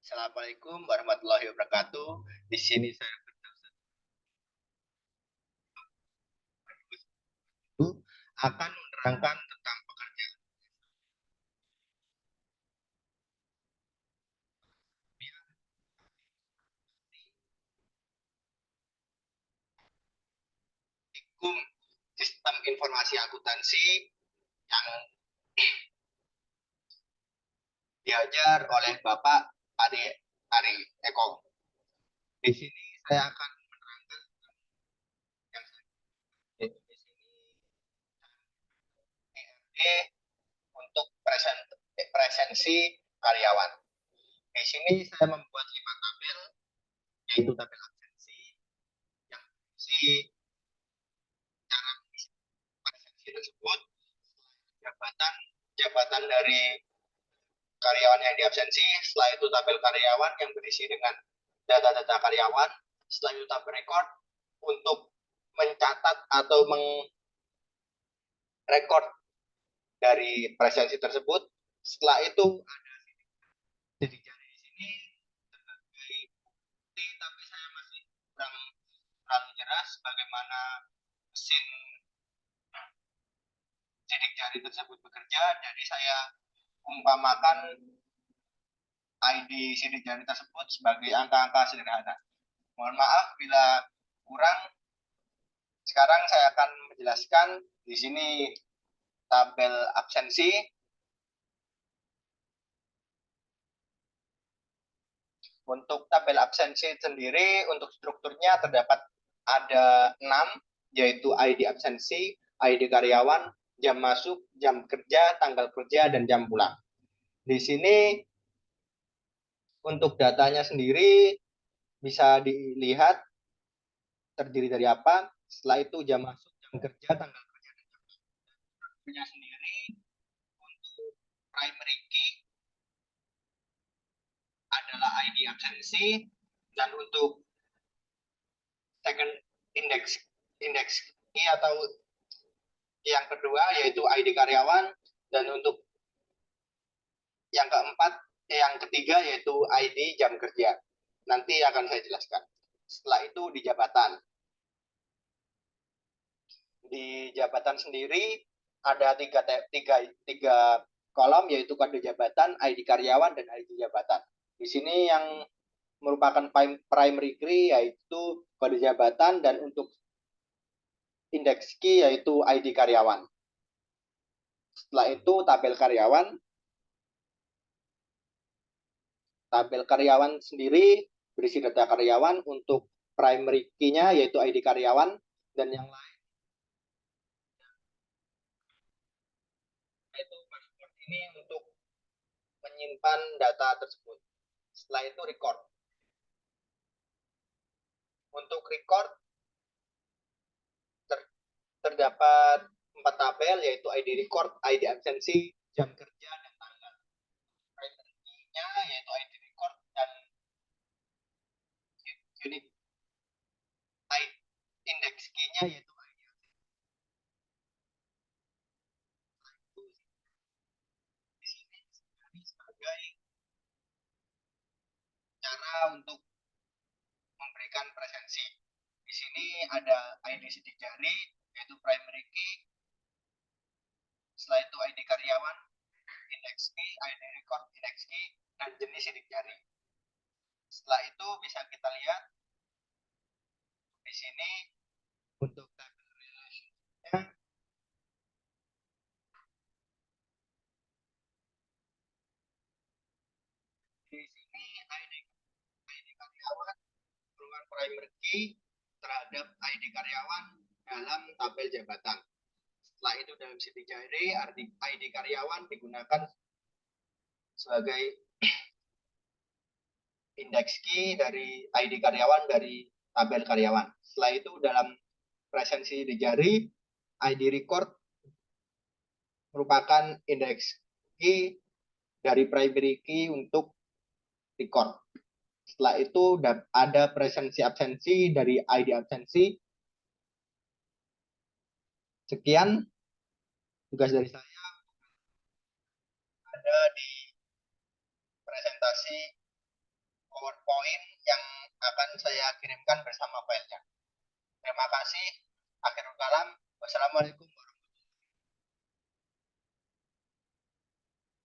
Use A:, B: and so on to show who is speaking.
A: Assalamualaikum warahmatullahi wabarakatuh. Di sini saya akan menerangkan tentang hukum sistem informasi akuntansi yang diajar oleh Bapak Ari Eko. Di sini saya akan menerangkan yang di sini untuk presensi karyawan. Di sini saya membuat 5 tabel, yaitu tabel absensi, yang berisi cara presensi tersebut, jabatan jabatan dari karyawan yang diabsensi, setelah itu tabel karyawan yang berisi dengan data-data karyawan, setelah itu tabel record untuk mencatat atau mengrekord dari presensi tersebut. Setelah itu ada sidik jari di sini sebagai bukti, tapi saya masih kurang terlalu jelas bagaimana mesin sidik jari tersebut bekerja, jadi saya umpamakan ID sidik jari tersebut sebagai angka-angka sederhana. Mohon maaf bila kurang. Sekarang saya akan menjelaskan di sini tabel absensi. Untuk tabel absensi sendiri, untuk strukturnya terdapat ada 6, yaitu ID absensi, ID karyawan, jam masuk, jam kerja, tanggal kerja, dan jam pulang. Di sini untuk datanya sendiri bisa dilihat terdiri dari apa. Setelah itu jam masuk, jam kerja, tanggal kerja, dan jam punya sendiri. Untuk primary key adalah ID absensi, dan untuk second index key atau yang kedua yaitu ID karyawan, dan untuk yang keempat yang ketiga yaitu ID jam kerja. Nanti akan saya jelaskan. Setelah itu di jabatan. Di jabatan sendiri ada tiga kolom, yaitu kode jabatan, ID karyawan, dan ID jabatan. Di sini yang merupakan primary key yaitu kode jabatan, dan untuk index key yaitu ID karyawan. Setelah itu tabel karyawan. Tabel karyawan sendiri berisi data karyawan, untuk primary key-nya yaitu ID karyawan, dan yang lain itu password ini untuk menyimpan data tersebut. Setelah itu record. Untuk record terdapat 4 tabel, yaitu ID record, ID absensi, jam kerja, dan tanggal. Primary key-nya yaitu ID record, dan unit index key-nya yaitu ID di sini sebagai cara untuk memberikan presensi. Di sini ada ID sidik jari yaitu primary key, setelah itu ID karyawan, index key, ID record, index key, dan jenis sidik jari. Setelah itu bisa kita lihat di sini untuk tabel relation-nya. Di sini ID karyawan merupakan primary key terhadap ID karyawan dalam tabel jabatan. Setelah itu dalam sidik jari, ID karyawan digunakan sebagai index key dari ID karyawan dari tabel karyawan. Setelah itu dalam presensi di jari, ID record merupakan index key dari primary key untuk record. Setelah itu ada presensi absensi dari ID absensi. Sekian tugas dari saya. Ada di presentasi PowerPoint yang akan saya kirimkan bersama filenya. Terima kasih. Akhirul kalam. Wassalamualaikum warahmatullahi wabarakatuh.